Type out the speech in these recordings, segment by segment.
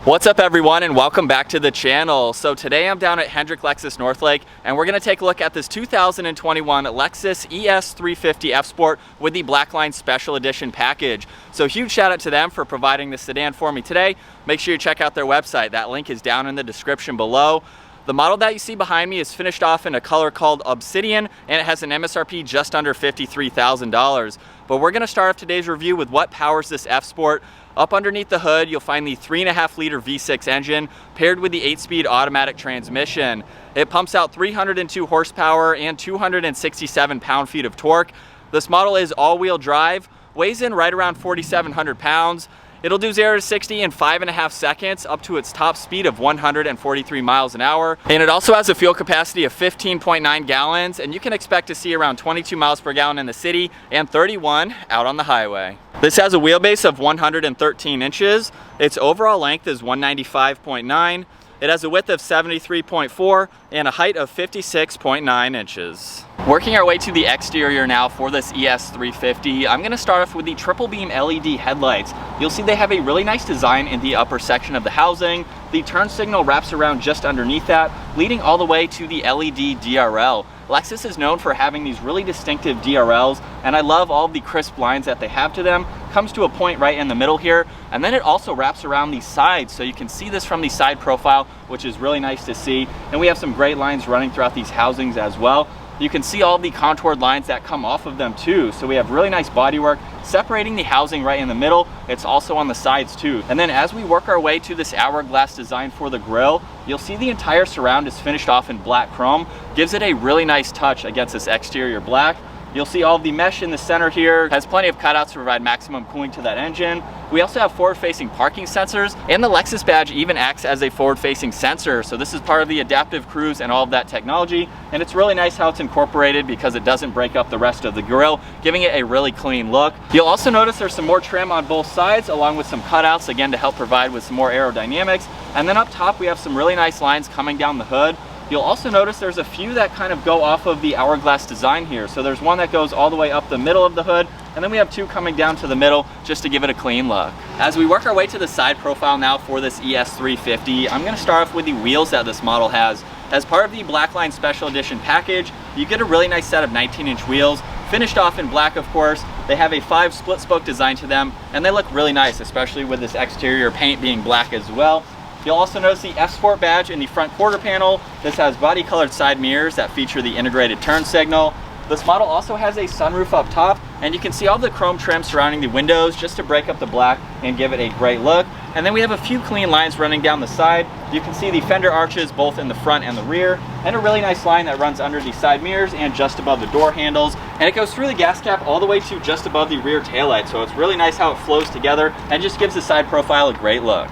What's up everyone, and welcome back to the channel. So today I'm down at Hendrick Lexus Northlake and we're going to take a look at this 2021 Lexus ES 350 F Sport with the Blackline Special Edition package. So huge shout out to them for providing this sedan for me today. Make sure you check out their website. That link is down in the description below. The model that you see behind me is finished off in a color called Obsidian and it has an MSRP just under $53,000. But we're going to start off today's review with what powers this F Sport. Up underneath the hood, you'll find the 3.5-liter V6 engine paired with the 8-speed automatic transmission. It pumps out 302 horsepower and 267 pound-feet of torque. This model is all-wheel drive, weighs in right around 4,700 pounds. It'll do 0 to 60 in 5.5 seconds up to its top speed of 143 miles an hour. And it also has a fuel capacity of 15.9 gallons, and you can expect to see around 22 miles per gallon in the city and 31 out on the highway. This has a wheelbase of 113 inches. Its overall length is 195.9. It has a width of 73.4 and a height of 56.9 inches. Working our way to the exterior now for this ES 350, I'm going to start off with the triple beam LED headlights. You'll see they have a really nice design in the upper section of the housing. The turn signal wraps around just underneath that, leading all the way to the LED DRL. Lexus is known for having these really distinctive DRLs, and I love all the crisp lines that they have to them. Comes to a point right in the middle here, and then it also wraps around the sides, so you can see this from the side profile, which is really nice to see. And we have some great lines running throughout these housings as well. You can see all the contoured lines that come off of them too. So we have really nice bodywork separating the housing right in the middle. It's also on the sides too. And then as we work our way to this hourglass design for the grille, you'll see the entire surround is finished off in black chrome. Gives it a really nice touch against this exterior black. You'll see all of the mesh in the center here. Has plenty of cutouts to provide maximum cooling to that engine. We also have forward-facing parking sensors, and the Lexus badge even acts as a forward-facing sensor. So this is part of the adaptive cruise and all of that technology. And it's really nice how it's incorporated because it doesn't break up the rest of the grille, giving it a really clean look. You'll also notice there's some more trim on both sides, along with some cutouts, again, to help provide with some more aerodynamics. And then up top, we have some really nice lines coming down the hood. You'll also notice there's a few that kind of go off of the hourglass design here. So there's one that goes all the way up the middle of the hood, and then we have two coming down to the middle just to give it a clean look. As we work our way to the side profile now for this ES 350, I'm going to start off with the wheels that this model has. As part of the Blackline Special Edition package, you get a really nice set of 19-inch wheels, finished off in black of course. They have a 5 split spoke design to them, and they look really nice, especially with this exterior paint being black as well. You'll also notice the F Sport badge in the front quarter panel. This has body colored side mirrors that feature the integrated turn signal. This model also has a sunroof up top, and you can see all the chrome trim surrounding the windows just to break up the black and give it a great look. And then we have a few clean lines running down the side. You can see the fender arches both in the front and the rear, and a really nice line that runs under the side mirrors and just above the door handles. And it goes through the gas cap all the way to just above the rear taillight. So it's really nice how it flows together and just gives the side profile a great look.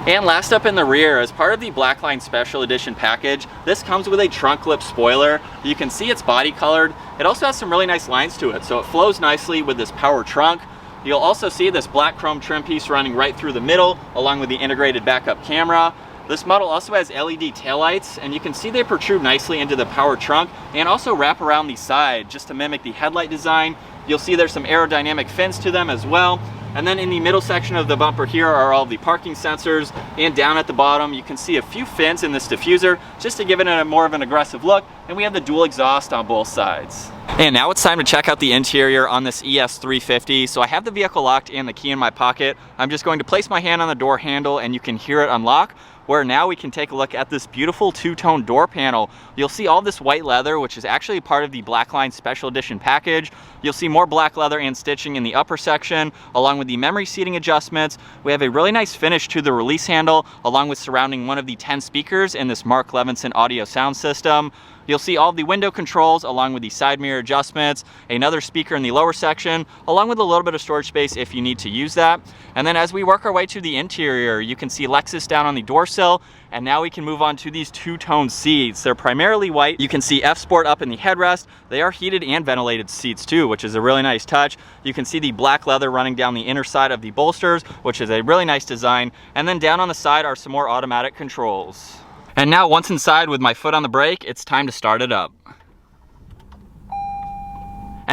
And last up in the rear, as part of the Blackline Special Edition package, this comes with a trunk lip spoiler. You can see it's body colored. It also has some really nice lines to it, so it flows nicely with this power trunk. You'll also see this black chrome trim piece running right through the middle, along with the integrated backup camera. This model also has LED taillights, and you can see they protrude nicely into the power trunk and also wrap around the side just to mimic the headlight design. You'll see there's some aerodynamic fins to them as well. And then in the middle section of the bumper here are all the parking sensors, and down at the bottom you can see a few fins in this diffuser just to give it a more of an aggressive look, and we have the dual exhaust on both sides. And now it's time to check out the interior on this ES 350. So I have the vehicle locked and the key in my pocket. I'm just going to place my hand on the door handle and you can hear it unlock, where now we can take a look at this beautiful two-tone door panel. You'll see all this white leather, which is actually part of the Blackline Special Edition package. You'll see more black leather and stitching in the upper section, along with the memory seating adjustments. We have a really nice finish to the release handle, along with surrounding one of the 10 speakers in this Mark Levinson audio sound system. You'll see all of the window controls along with the side mirror adjustments, another speaker in the lower section, along with a little bit of storage space if you need to use that. And then as we work our way to the interior, you can see Lexus down on the door sill, and now we can move on to these two-tone seats. They're primarily white. You can see F Sport up in the headrest. They are heated and ventilated seats too, which is a really nice touch. You can see the black leather running down the inner side of the bolsters, which is a really nice design. And then down on the side are some more automatic controls. And now once inside with my foot on the brake, it's time to start it up.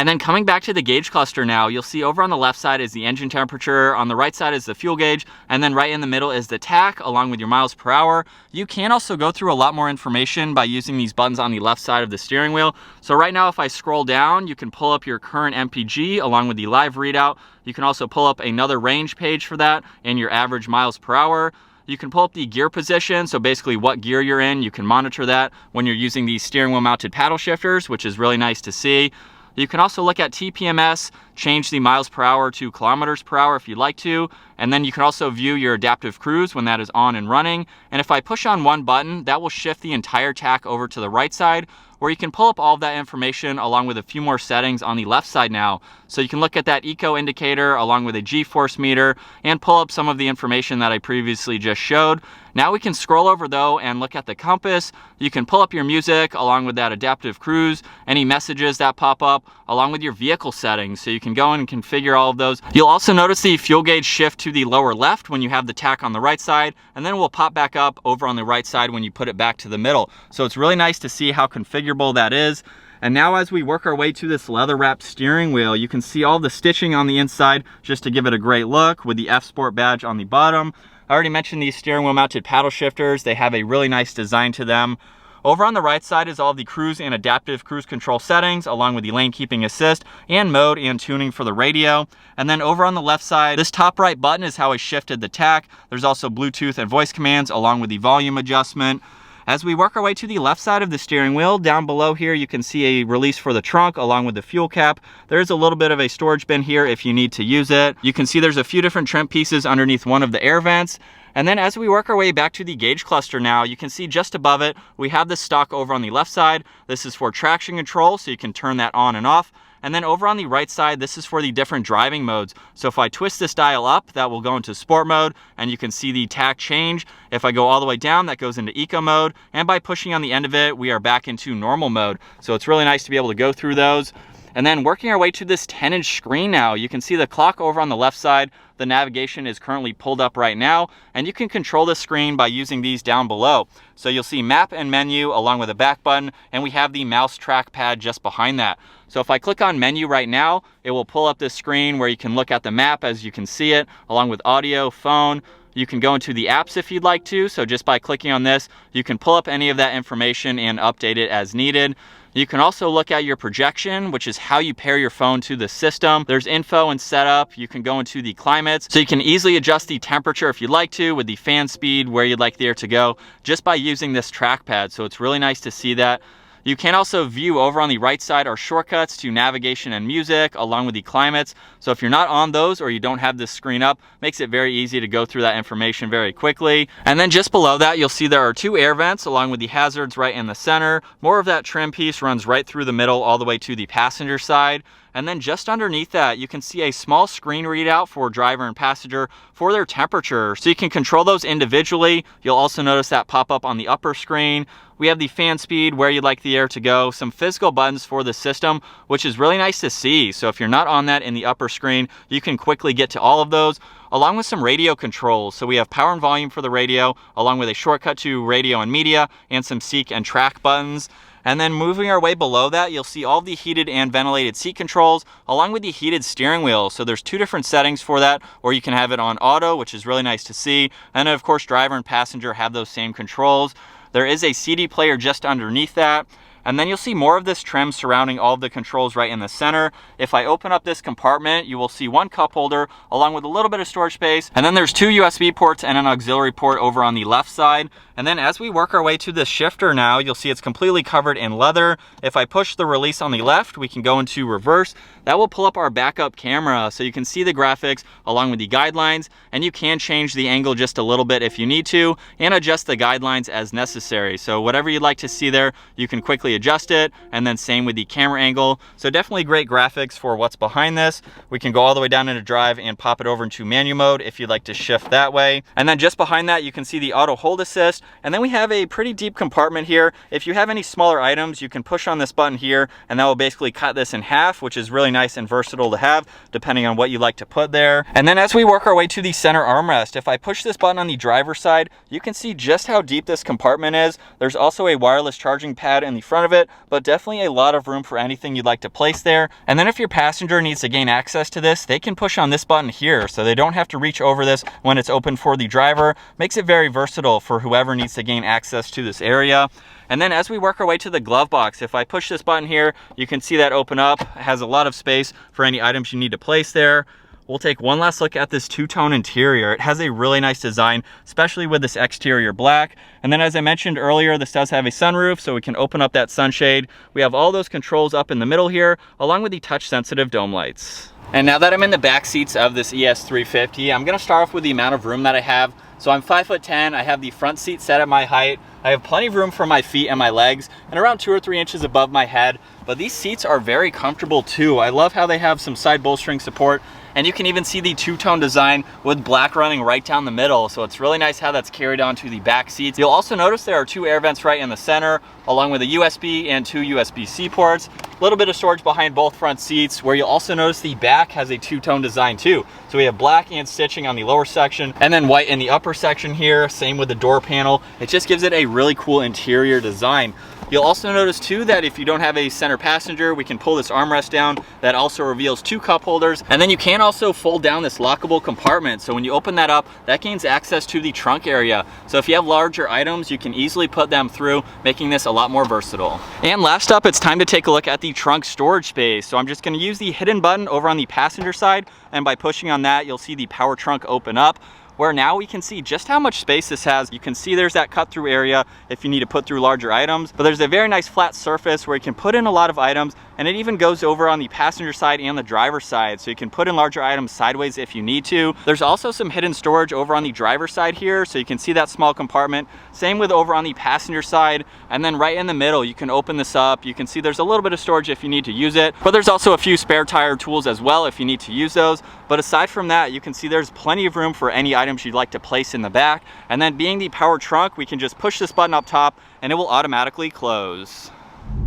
And then coming back to the gauge cluster now, you'll see over on the left side is the engine temperature, on the right side is the fuel gauge, and then right in the middle is the tach along with your miles per hour. You can also go through a lot more information by using these buttons on the left side of the steering wheel. So right now if I scroll down, you can pull up your current MPG along with the live readout. You can also pull up another range page for that and your average miles per hour. You can pull up the gear position, so basically what gear you're in. You can monitor that when you're using these steering wheel mounted paddle shifters, which is really nice to see. You can also look at TPMS, change the miles per hour to kilometers per hour if you'd like to, and then you can also view your adaptive cruise when that is on and running. And if I push on one button, that will shift the entire tach over to the right side, where you can pull up all of that information along with a few more settings on the left side now. So you can look at that eco indicator along with a G-force meter and pull up some of the information that I previously just showed. Now we can scroll over though and look at the compass. You can pull up your music along with that adaptive cruise, any messages that pop up, along with your vehicle settings. So you can go in and configure all of those. You'll also notice the fuel gauge shift to the lower left when you have the tach on the right side, and then it will pop back up over on the right side when you put it back to the middle. So it's really nice to see how configurable that is. And now as we work our way to this leather wrapped steering wheel, you can see all the stitching on the inside just to give it a great look with the F Sport badge on the bottom. I already mentioned these steering wheel mounted paddle shifters. They have a really nice design to them. Over on the right side is all the cruise and adaptive cruise control settings, along with the lane keeping assist and mode and tuning for the radio. And then over on the left side, this top right button is how I shifted the tach. There's also Bluetooth and voice commands along with the volume adjustment. As we work our way to the left side of the steering wheel, down below here you can see a release for the trunk along with the fuel cap. There's a little bit of a storage bin here if you need to use it. You can see there's a few different trim pieces underneath one of the air vents. And then as we work our way back to the gauge cluster now, you can see just above it, we have the stock over on the left side. This is for traction control, so you can turn that on and off. And then over on the right side, this is for the different driving modes. So if I twist this dial up, that will go into sport mode, and you can see the tach change. If I go all the way down, that goes into eco mode. And by pushing on the end of it, we are back into normal mode. So it's really nice to be able to go through those. And then working our way to this 10-inch screen now, you can see the clock over on the left side. The navigation is currently pulled up right now, and you can control the screen by using these down below. So you'll see map and menu along with a back button, and we have the mouse trackpad just behind that. So if I click on menu right now, it will pull up this screen where you can look at the map as you can see it, along with audio, phone. You can go into the apps if you'd like to. So just by clicking on this, you can pull up any of that information and update it as needed. You can also look at your projection, which is how you pair your phone to the system. There's info and setup. You can go into the climates. So you can easily adjust the temperature if you'd like to with the fan speed, where you'd like the air to go, just by using this trackpad. So it's really nice to see that. You can also view over on the right side are shortcuts to navigation and music along with the climates. So if you're not on those or you don't have this screen up, makes it very easy to go through that information very quickly. And then just below that, you'll see there are two air vents along with the hazards right in the center. More of that trim piece runs right through the middle all the way to the passenger side. And then just underneath that, you can see a small screen readout for driver and passenger for their temperature. So you can control those individually. You'll also notice that pop up on the upper screen. We have the fan speed, where you'd like the air to go, some physical buttons for the system, which is really nice to see. So if you're not on that in the upper screen, you can quickly get to all of those, along with some radio controls. So we have power and volume for the radio, along with a shortcut to radio and media, and some seek and track buttons. And then moving our way below that, you'll see all the heated and ventilated seat controls along with the heated steering wheel. So there's two different settings for that, or you can have it on auto, which is really nice to see. And then of course, driver and passenger have those same controls. There is a CD player just underneath that. And then you'll see more of this trim surrounding all of the controls right in the center. If I open up this compartment, you will see one cup holder along with a little bit of storage space. And then there's two USB ports and an auxiliary port over on the left side. And then as we work our way to the shifter now, you'll see it's completely covered in leather. If I push the release on the left, we can go into reverse. That will pull up our backup camera so you can see the graphics along with the guidelines, and you can change the angle just a little bit if you need to and adjust the guidelines as necessary. So whatever you'd like to see there, you can quickly adjust it, and then same with the camera angle. So definitely great graphics for what's behind this. We can go all the way down into drive and pop it over into manual mode if you'd like to shift that way. And then just behind that, you can see the auto hold assist. And then we have a pretty deep compartment here. If you have any smaller items, you can push on this button here, and that will basically cut this in half, which is really nice and versatile to have depending on what you like to put there. And then as we work our way to the center armrest, if I push this button on the driver's side, you can see just how deep this compartment is. There's also a wireless charging pad in the front front of it, but definitely a lot of room for anything you'd like to place there. And then if your passenger needs to gain access to this, they can push on this button here, so they don't have to reach over this when it's open for the driver. Makes it very versatile for whoever needs to gain access to this area. And then as we work our way to the glove box, if I push this button here, you can see that open up. It has a lot of space for any items you need to place there. We'll take one last look at this two-tone interior. It has a really nice design, especially with this exterior black. And then as I mentioned earlier, this does have a sunroof, so we can open up that sunshade. We have all those controls up in the middle here, along with the touch-sensitive dome lights. And now that I'm in the back seats of this ES350, I'm gonna start off with the amount of room that I have. So I'm 5'10", I have the front seat set at my height. I have plenty of room for my feet and my legs, and around 2 or 3 inches above my head. But these seats are very comfortable too. I love how they have some side bolstering support, and you can even see the two-tone design with black running right down the middle. So it's really nice how that's carried onto the back seats. You'll also notice there are 2 air vents right in the center, along with a USB and 2 USB-C ports. A little bit of storage behind both front seats, where you'll also notice the back has a two-tone design too. So we have black and stitching on the lower section, and then white in the upper section here. Same with the door panel. It just gives it a really cool interior design. You'll also notice too that if you don't have a center passenger, we can pull this armrest down. That also reveals 2 cup holders. And then you can also fold down this lockable compartment. So when you open that up, that gains access to the trunk area. So if you have larger items, you can easily put them through, making this a lot more versatile. And last up, it's time to take a look at the trunk storage space. So I'm just gonna use the hidden button over on the passenger side. And by pushing on that, you'll see the power trunk open up, where now we can see just how much space this has. You can see there's that cut through area if you need to put through larger items, but there's a very nice flat surface where you can put in a lot of items, and it even goes over on the passenger side and the driver's side, so you can put in larger items sideways if you need to. There's also some hidden storage over on the driver's side here, so you can see that small compartment. Same with over on the passenger side, and then right in the middle, you can open this up. You can see there's a little bit of storage if you need to use it, but there's also a few spare tire tools as well if you need to use those. But aside from that, you can see there's plenty of room for any items you'd like to place in the back. And then being the power trunk, we can just push this button up top and it will automatically close.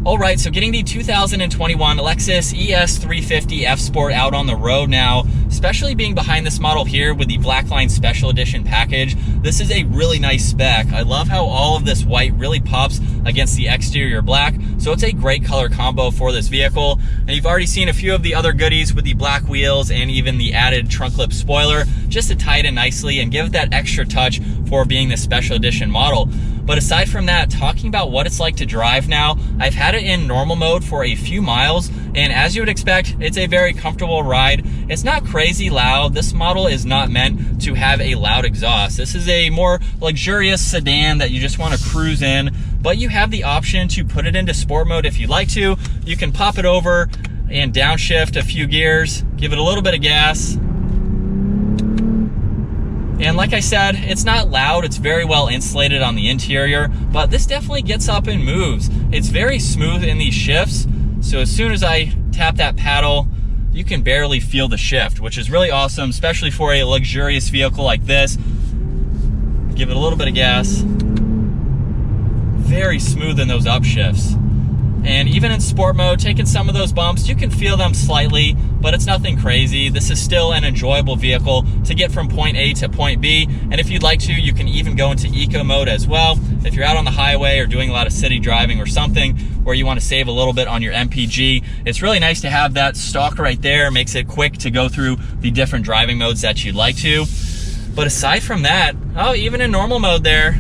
All right, so getting the 2021 Lexus ES350 F Sport out on the road now, especially being behind this model here with the Blackline Special Edition package. This is a really nice spec. I love how all of this white really pops against the exterior black, so it's a great color combo for this vehicle. And you've already seen a few of the other goodies with the black wheels and even the added trunk lip spoiler, just to tie it in nicely and give it that extra touch for being the special edition model. But aside from that, talking about what it's like to drive now, I've had it in normal mode for a few miles, and as you would expect, it's a very comfortable ride. It's not crazy loud. This model is not meant to have a loud exhaust. This is a more luxurious sedan that you just want to cruise in, but you have the option to put it into sport mode if you'd like to. You can pop it over and downshift a few gears, give it a little bit of gas. And like I said, it's not loud, it's very well insulated on the interior, but this definitely gets up and moves. It's very smooth in these shifts, so as soon as I tap that paddle, you can barely feel the shift, which is really awesome, especially for a luxurious vehicle like this. Give it a little bit of gas. Very smooth in those upshifts. And even in sport mode, taking some of those bumps, you can feel them slightly, but it's nothing crazy. This is still an enjoyable vehicle to get from point A to point B. And if you'd like to, you can even go into eco mode as well. If you're out on the highway or doing a lot of city driving or something where you want to save a little bit on your MPG, it's really nice to have that stalk right there. Makes it quick to go through the different driving modes that you'd like to. But aside from that, oh, even in normal mode there,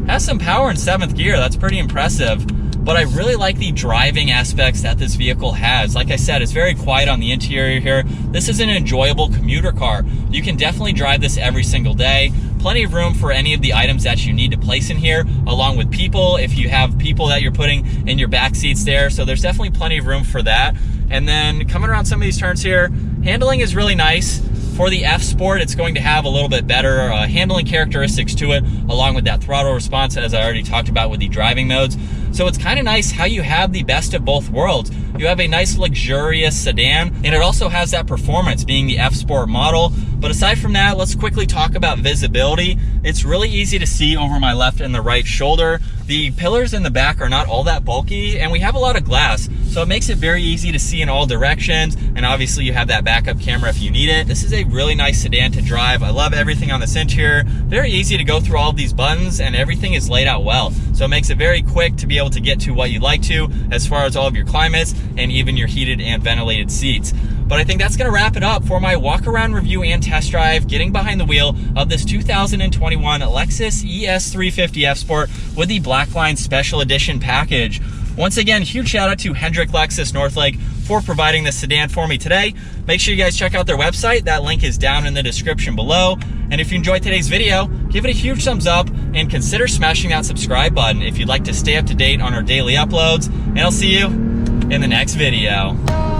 has some power in 7th gear. That's pretty impressive. But I really like the driving aspects that this vehicle has. Like I said, it's very quiet on the interior here. This is an enjoyable commuter car. You can definitely drive this every single day. Plenty of room for any of the items that you need to place in here, along with people, if you have people that you're putting in your back seats there. So there's definitely plenty of room for that. And then coming around some of these turns here, handling is really nice. For the F Sport, it's going to have a little bit better handling characteristics to it, along with that throttle response, as I already talked about with the driving modes. So it's kind of nice how you have the best of both worlds. You have a nice luxurious sedan, and it also has that performance being the F Sport model. But aside from that, let's quickly talk about visibility. It's really easy to see over my left and the right shoulder. The pillars in the back are not all that bulky, and we have a lot of glass. so it makes it very easy to see in all directions, and obviously you have that backup camera if you need it. This is a really nice sedan to drive. I love everything on this interior. Very easy to go through all of these buttons, and everything is laid out well. So it makes it very quick to be able to get to what you'd like to as far as all of your climates and even your heated and ventilated seats. But I think that's gonna wrap it up for my walk around review and test drive, getting behind the wheel of this 2021 Lexus ES 350 F Sport with the Blackline Special Edition package. Once again, huge shout out to Hendrick Lexus Northlake for providing this sedan for me today. Make sure you guys check out their website. That link is down in the description below. And if you enjoyed today's video, give it a huge thumbs up and consider smashing that subscribe button if you'd like to stay up to date on our daily uploads. And I'll see you in the next video.